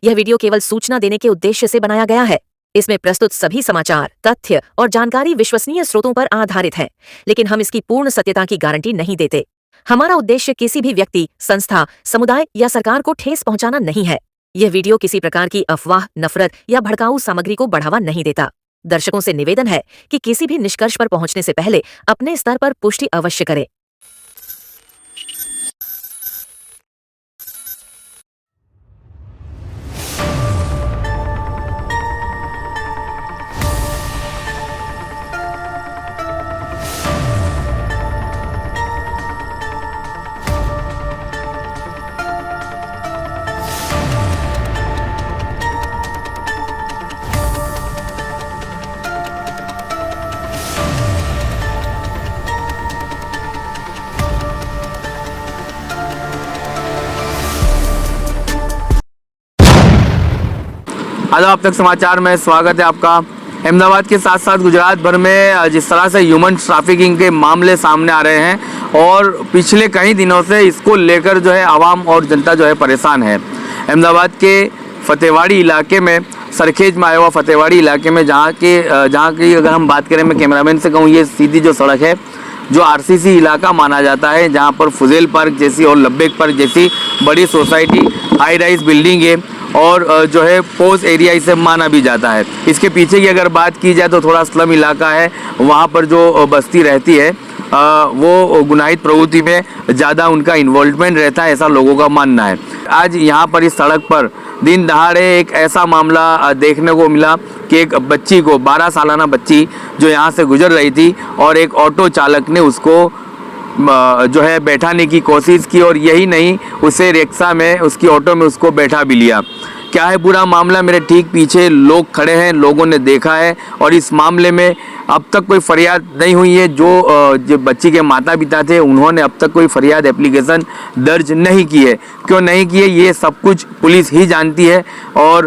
यह वीडियो केवल सूचना देने के उद्देश्य से बनाया गया है। इसमें प्रस्तुत सभी समाचार, तथ्य और जानकारी विश्वसनीय स्रोतों पर आधारित है, लेकिन हम इसकी पूर्ण सत्यता की गारंटी नहीं देते। हमारा उद्देश्य किसी भी व्यक्ति, संस्था, समुदाय या सरकार को ठेस पहुंचाना नहीं है। यह वीडियो किसी प्रकार की अफवाह, नफरत या भड़काऊ सामग्री को बढ़ावा नहीं देता। दर्शकों से निवेदन है कि किसी भी निष्कर्ष पर पहुंचने से पहले अपने स्तर पर पुष्टि अवश्य करें। आदाब, अब तक समाचार में स्वागत है आपका। अहमदाबाद के साथ साथ गुजरात भर में जिस तरह से ह्यूमन ट्रैफिकिंग के मामले सामने आ रहे हैं और पिछले कई दिनों से इसको लेकर जो है आवाम और जनता जो है परेशान है। अहमदाबाद के फतेहवाड़ी इलाके में, सरखेज में आया हुआ फतेहवाड़ी इलाके में, जहाँ की अगर हम बात करें, मैं कैमरामैन से कहूँ, ये सीधी जो सड़क है जो आरसीसी इलाका माना जाता है, जहाँ पर फुजेल पार्क जैसी और लब्बेक पार्क जैसी बड़ी सोसाइटी, हाई राइज बिल्डिंग है और जो है पोस्ट एरिया इसे माना भी जाता है। इसके पीछे की अगर बात की जाए तो थोड़ा स्लम इलाका है। वहाँ पर जो बस्ती रहती है वो गुनाहित प्रवृत्ति में ज़्यादा उनका इन्वॉल्वमेंट रहता है, ऐसा लोगों का मानना है। आज यहाँ पर इस सड़क पर दिन दहाड़े एक ऐसा मामला देखने को मिला कि एक बच्ची को, 12 सालाना बच्ची जो यहाँ से गुजर रही थी और एक ऑटो चालक ने उसको जो है बैठाने की कोशिश की और यही नहीं, उसे रिक्शा में, उसकी ऑटो में उसको बैठा भी लिया। क्या है पूरा मामला, मेरे ठीक पीछे लोग खड़े हैं, लोगों ने देखा है और इस मामले में अब तक कोई फरियाद नहीं हुई है। जो बच्ची के माता पिता थे उन्होंने अब तक कोई फरियाद एप्लीकेशन दर्ज नहीं की है। क्यों नहीं की है ये सब कुछ पुलिस ही जानती है और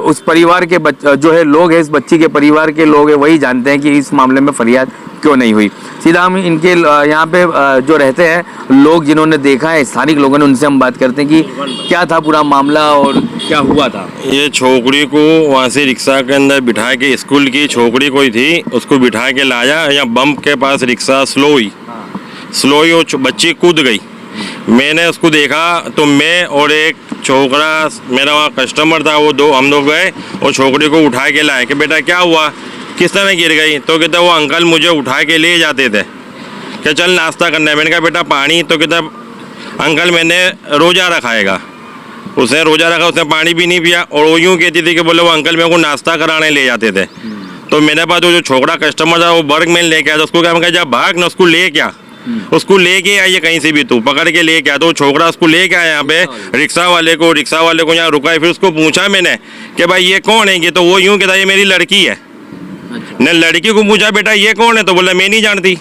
उस परिवार के जो है लोग हैं, इस बच्ची के परिवार के लोग हैं, वही जानते हैं कि इस मामले में फरियाद क्यों नहीं हुई। सीधा हम इनके यहाँ पे जो रहते हैं लोग, जिन्होंने देखा है, स्थानिक लोगों ने, उनसे हम बात करते हैं कि क्या था पूरा मामला और क्या हुआ था। ये छोकरी को वहाँ से रिक्शा के अंदर बिठा के, स्कूल की छोकरी कोई थी, उसको बिठा के लाया, यहाँ बम्प के पास रिक्शा स्लो हुई और बच्ची कूद गई। मैंने उसको देखा तो मैं और एक छोकरा, मेरा वहाँ कस्टमर था, वो हम लोग गए और छोकरी को उठा के लाए कि बेटा क्या हुआ, किस तरह गिर गई। तो कहता वो अंकल मुझे उठा के ले जाते थे कि चल नाश्ता करना है। मैंने कहा बेटा पानी। तो कहता अंकल मैंने रोज़ा रखाएगा। उसने रोज़ा रखा, उसने पानी भी नहीं पिया और वो यूँ कहती थी कि बोले वो अंकल मेरे को नाश्ता कराने ले जाते थे। तो मेरे पास जो छोकरा कस्टमर था वो बर्ग में लेके आया, तो उसको क्या, मैं कहा जा भाग ना, उसको ले क्या, उसको लेके आइए कहीं से भी, तू पकड़ के लेके आया। तो छोकरा उसको लेके आया यहाँ पे रिक्शा वाले को यहाँ रुका। फिर उसको पूछा मैंने कि भाई ये कौन है, ये तो वो यूँ कहता ये मेरी लड़की है। ने लड़की को पूछा बेटा ये कौन है, तो बोला मैं नहीं जानती।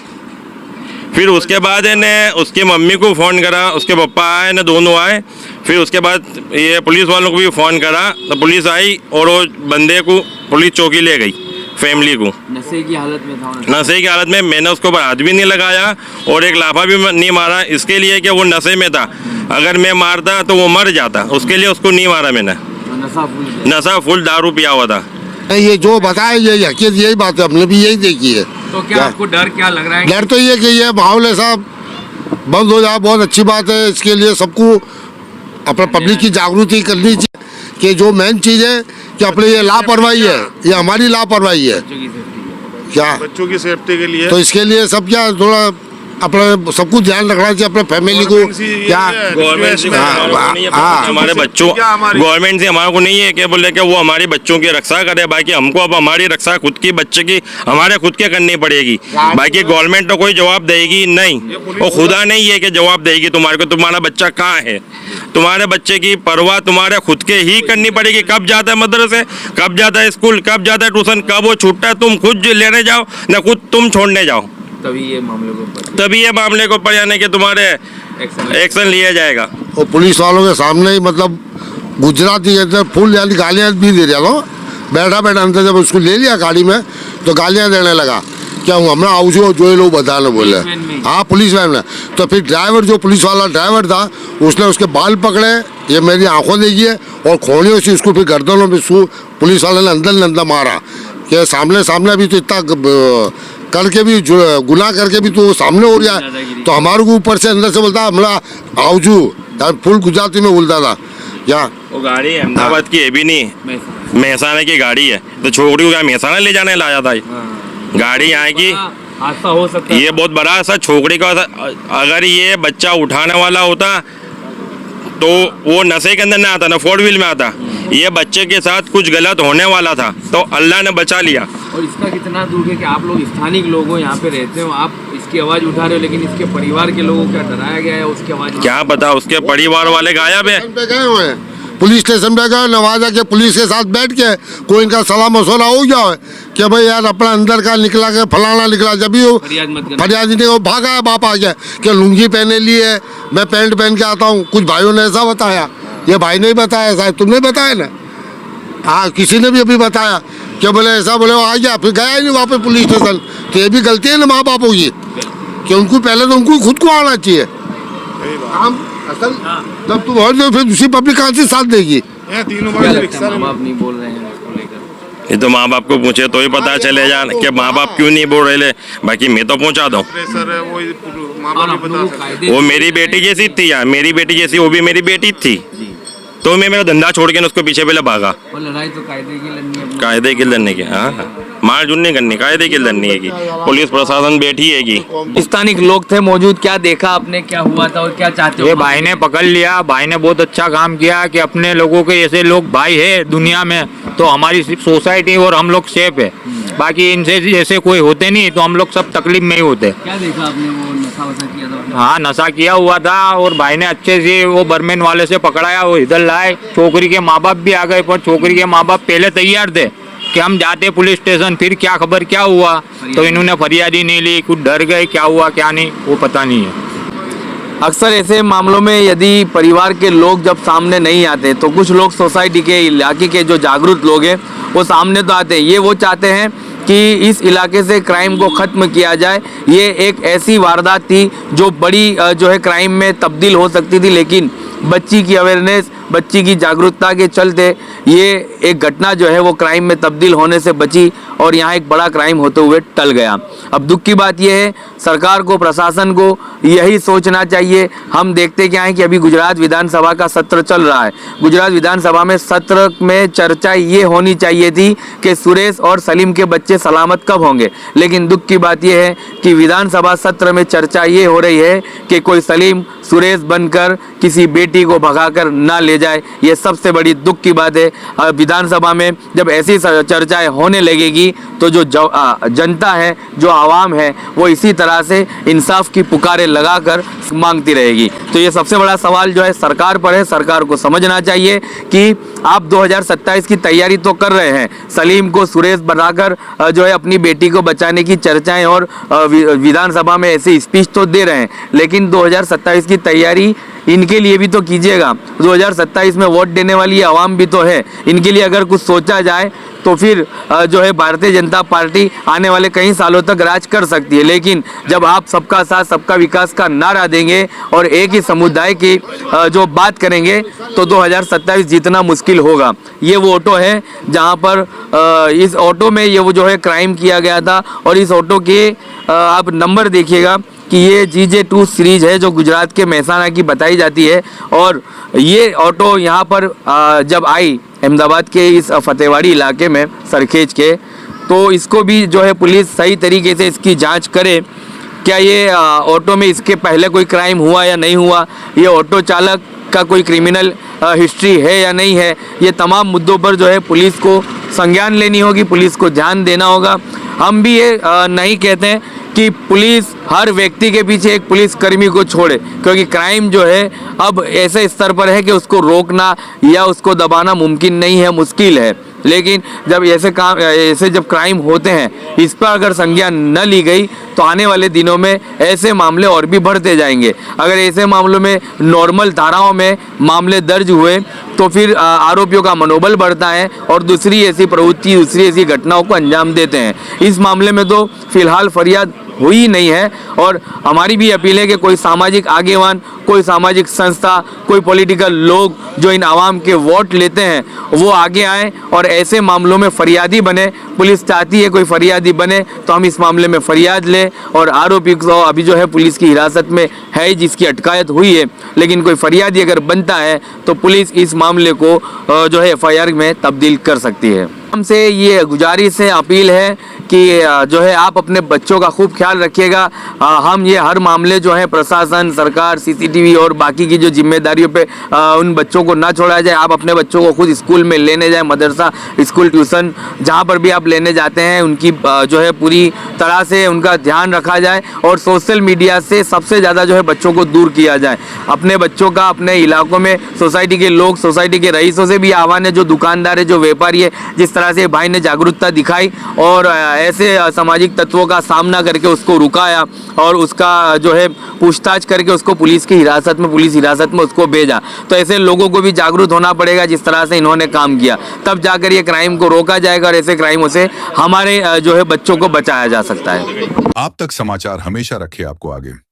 फिर उसके बाद ने उसके मम्मी को फ़ोन करा, उसके पापा आए ना, दोनों आए। फिर उसके बाद ये पुलिस वालों को भी फ़ोन करा, तो पुलिस आई और वो बंदे को पुलिस चौकी ले गई, फैमिली को। नशे की हालत में था। नशे की हालत में। मैंने उसको ऊपर हाथ भी नहीं लगाया और एक लाफा भी नहीं मारा, इसके लिए कि वो नशे में था। अगर मैं मारता तो वो मर जाता, उसके लिए उसको नहीं मारा मैंने। नशा फुल दारू पिया हुआ था। ये जो बताया ये हकीकत, यही बात है, हमने भी यही देखी है। तो क्या आपको डर क्या लग रहा है? डर तो ये कि ये माहौल ऐसा बंद हो जाए, बहुत अच्छी बात है। इसके लिए सबको अपना पब्लिक की जागृति करनी चाहिए कि जो मेन चीज़ है कि अपने ये लापरवाही है, ये हमारी लापरवाही है क्या, बच्चों की सेफ्टी के लिए। तो इसके लिए सब क्या थोड़ा अपना सब कुछ ध्यान रखना चाहिए, अपने फैमिली को। क्या गवर्नमेंट से हमारे बच्चों, गवर्नमेंट से हमारे को नहीं है कि बोले कि वो हमारे बच्चों की रक्षा करे, बाकी हमको अब हमारी रक्षा खुद की बच्चे की हमारे खुद के करनी पड़ेगी। बाकी गवर्नमेंट तो कोई जवाब देगी नहीं, वो खुदा नहीं है कि जवाब देगी तुम्हारे को, तुम्हारा बच्चा कहाँ है। तुम्हारे बच्चे की परवाह तुम्हारे खुद के ही करनी पड़ेगी। कब जाता है मदरसे, कब जाता है स्कूल, कब जाता है ट्यूशन, कब वो छूटता है, तुम खुद लेने जाओ ना खुद तुम छोड़ने जाओ, तभी ये मामले को पड़ जाने के तुम्हारे एक्शन लिया जाएगा। और पुलिस वालों के सामने ही मतलब गुजराती फुल यानी गालियाँ भी दे रहा था, बैठा अंदर जब उसको ले लिया गाड़ी में तो गालियाँ देने लगा क्या हूँ हमें आवજો जो लोग बताने बोले। हाँ पुलिस वैन में। तो फिर ड्राइवर जो पुलिस वाला ड्राइवर था उसने उसके बाल पकड़े, ये मेरी आंखों देखी है, और खोलियों से उसको फिर गर्दनों में पुलिस वाले ने अंदर मारा कि सामने भी तो इतना करके भी गुनाह करके भी तो सामने हो रहा है। तो हमारे को ऊपर से अंदर से बोलता हमारा आवजू, फुल गुजराती में बोलता था। क्या वो गाड़ी अहमदाबाद की है भी नहीं, मेहसाना की गाड़ी है, तो छोकरी को क्या मेहसाना ले जाने लाया था? गाड़ी यहाँ की हादसा हो सकता है। ये बहुत बड़ा सा छोकरी का अगर ये बच्चा उठाने वाला होता तो वो नशे के अंदर ना आता ना 4 व्हील में आता। ये बच्चे के साथ कुछ गलत होने वाला था तो अल्लाह ने बचा लिया। और इसका कितना दुख है कि आप लोग स्थानिक लोग हो, यहाँ पे रहते हो, आप इसकी आवाज उठा रहे हो, लेकिन इसके परिवार के लोगों को क्या डराया गया है उसकी आवाज? क्या पता, उसके परिवार वाले गायब है। पे गए हुए हैं, पुलिस स्टेशन पे गए, नवाजा के पुलिस के साथ बैठ के कोई इनका सलाह मशवरा हो गया है कि भाई यार अपना अंदर का निकला के फलाना निकला, जब भी वो फरियाद नहीं वो भागा है, बाप आ गया कि लुंगी पहने ली है, मैं पैंट पहन के आता हूँ। कुछ भाइयों ने ऐसा बताया, ये भाई ने बताया, शायद तुमने बताया ना? हाँ किसी ने भी अभी बताया क्या बोले ऐसा, बोले वो आ गया, फिर गया ही नहीं वहाँ पे पुलिस स्टेशन। तो ये भी गलती है ना माँ बापों की कि उनको पहले तो उनको खुद को आना चाहिए। हम असल जब तुम हो तो फिर दूसरी पब्लिक कहाँ से साथ देगी? माँ बाप नहीं बोल रहे हैं इसको लेकर? ये तो माँ बाप को पूछे तो ही पता चलेगा कि माँ बाप क्यों नहीं बोल रहे। बाकी मैं तो पहुँचा दूँ। वो मेरी बेटी जैसी थी यार, मेरी बेटी जैसी वो भी मेरी बेटी थी, तो मैं मेरा धंधा छोड़ के उसको पीछे पहले भागा। और लड़ाई तो कायदे की लड़नी है, कायदे की लड़ने की, हाँ मार जुड़ने करनी, कायदे की लड़नी है की। पुलिस प्रशासन बैठी है की। स्थानिक लोग थे मौजूद, क्या देखा आपने, क्या हुआ था और क्या चाहते हो? ये भाई ने पकड़ लिया, भाई ने बहुत अच्छा काम किया कि अपने लोगों के ऐसे लोग भाई है दुनिया में तो हमारी सोसाइटी और हम लोग सेफ है। बाकी इनसे जैसे कोई होते नहीं तो हम लोग सब तकलीफ में ही होते। क्या देखा आपने, वो नशा वशा किया था? हाँ नशा किया हुआ था और भाई ने अच्छे से वो बर्मेन वाले से पकड़ाया, वो इधर लाए। छोकरी के माँ बाप भी आ गए, पर छोकरी के माँ बाप पहले तैयार थे कि हम जाते पुलिस स्टेशन, फिर क्या खबर क्या हुआ, तो इन्होंने फरियाद ही नहीं ली, कुछ डर गए, क्या हुआ क्या नहीं वो पता नहीं है। अक्सर ऐसे मामलों में यदि परिवार के लोग जब सामने नहीं आते तो कुछ लोग सोसाइटी के इलाके के जो जागरूक लोग हैं वो सामने तो आते हैं। ये वो चाहते हैं कि इस इलाके से क्राइम को ख़त्म किया जाए। ये एक ऐसी वारदात थी जो बड़ी जो है क्राइम में तब्दील हो सकती थी, लेकिन बच्ची की अवेयरनेस, बच्ची की जागरूकता के चलते ये एक घटना जो है वो क्राइम में तब्दील होने से बची और यहाँ एक बड़ा क्राइम होते हुए टल गया। अब दुख की बात यह है सरकार को, प्रशासन को यही सोचना चाहिए। हम देखते क्या है कि अभी गुजरात विधानसभा का सत्र चल रहा है। गुजरात विधानसभा में सत्र में चर्चा ये होनी चाहिए थी कि सुरेश और सलीम के बच्चे सलामत कब होंगे, लेकिन दुख की बात यह है कि विधानसभा सत्र में चर्चा ये हो रही है कि कोई सलीम सुरेश बनकर किसी बेटी को भगाकर ना ले जाए। ये सबसे बड़ी दुख की बात है। विधानसभा में जब ऐसी चर्चाएं होने लगेगी तो जो जनता है, जो आवाम है, वो इसी तरह से इंसाफ की पुकारें लगाकर मांगती रहेगी। तो ये सबसे बड़ा सवाल जो है सरकार पर है। सरकार को समझना चाहिए कि आप 2027 की तैयारी तो कर रहे हैं, सलीम को सुरेश बनाकर जो है अपनी बेटी को बचाने की चर्चाएं और विधानसभा में ऐसे स्पीच तो दे रहे हैं, लेकिन 2027 की तैयारी इनके लिए भी तो कीजिएगा। 2027 में वोट देने वाली आवाम भी तो है, इनके लिए अगर कुछ सोचा जाए तो फिर जो है भारतीय जनता पार्टी आने वाले कई सालों तक राज कर सकती है। लेकिन जब आप सबका साथ सबका विकास का नारा देंगे और एक ही समुदाय की जो बात करेंगे तो 2027 जीतना मुश्किल होगा। ये वो ऑटो है जहां पर इस ऑटो में ये वो जो है क्राइम किया गया था और इस ऑटो के आप नंबर देखिएगा कि ये GJ2 सीरीज है जो गुजरात के मेहसाना की बताई जाती है। और ये ऑटो यहाँ पर जब आई अहमदाबाद के इस फतेहवाड़ी इलाके में सरखेज के, तो इसको भी जो है पुलिस सही तरीके से इसकी जांच करे, क्या ये ऑटो में इसके पहले कोई क्राइम हुआ या नहीं हुआ, ये ऑटो चालक का कोई क्रिमिनल हिस्ट्री है या नहीं है। ये तमाम मुद्दों पर जो है पुलिस को संज्ञान लेनी होगी, पुलिस को ध्यान देना होगा। हम भी ये नहीं कहते हैं कि पुलिस हर व्यक्ति के पीछे एक पुलिस कर्मी को छोड़े, क्योंकि क्राइम जो है अब ऐसे स्तर पर है कि उसको रोकना या उसको दबाना मुमकिन नहीं है, मुश्किल है। लेकिन जब ऐसे जब क्राइम होते हैं, इस पर अगर संज्ञान न ली गई तो आने वाले दिनों में ऐसे मामले और भी बढ़ते जाएंगे। अगर ऐसे मामलों में नॉर्मल धाराओं में मामले दर्ज हुए तो फिर आरोपियों का मनोबल बढ़ता है और दूसरी ऐसी प्रवृत्ति, दूसरी ऐसी घटनाओं को अंजाम देते हैं। इस मामले में तो फिलहाल फरियाद हुई नहीं है और हमारी भी अपील है कि कोई सामाजिक आगेवान, कोई सामाजिक संस्था, कोई पॉलिटिकल लोग जो इन आवाम के वोट लेते हैं वो आगे आएं और ऐसे मामलों में फरियादी बने। पुलिस चाहती है कोई फरियादी बने तो हम इस मामले में फरियाद लें और आरोपी को अभी जो है पुलिस की हिरासत में है जिसकी अटकायत हुई है, लेकिन कोई फरियादी अगर बनता है तो पुलिस इस मामले को जो है FIR में तब्दील कर सकती है। हमसे ये गुजारिश है, अपील है कि जो है आप अपने बच्चों का खूब ख्याल रखिएगा। हम ये हर मामले जो है प्रशासन, सरकार, CCTV और बाकी की जो जिम्मेदारियों पे उन बच्चों को ना छोड़ा जाए। आप अपने बच्चों को खुद स्कूल में लेने जाए, मदरसा, स्कूल, ट्यूशन, जहाँ पर भी आप लेने जाते हैं उनकी जो है पूरी तरह से उनका ध्यान रखा जाए और सोशल मीडिया से सबसे ज़्यादा जो है बच्चों को दूर किया जाए। अपने बच्चों का अपने इलाकों में सोसाइटी के लोग, सोसाइटी के रईसों से भी आह्वान है, जो दुकानदार है, जो व्यापारी है, जिस तरह से भाई ने जागरूकता दिखाई और ऐसे सामाजिक तत्वों का सामना करके उसको रुकाया और उसका जो है पूछताछ करके उसको पुलिस हिरासत में उसको भेजा, तो ऐसे लोगों को भी जागरूक होना पड़ेगा जिस तरह से इन्होंने काम किया। तब जाकर ये क्राइम को रोका जाएगा और ऐसे क्राइमों से हमारे जो है बच्चों को बचाया जा सकता है। आप तक समाचार हमेशा रखे आपको आगे।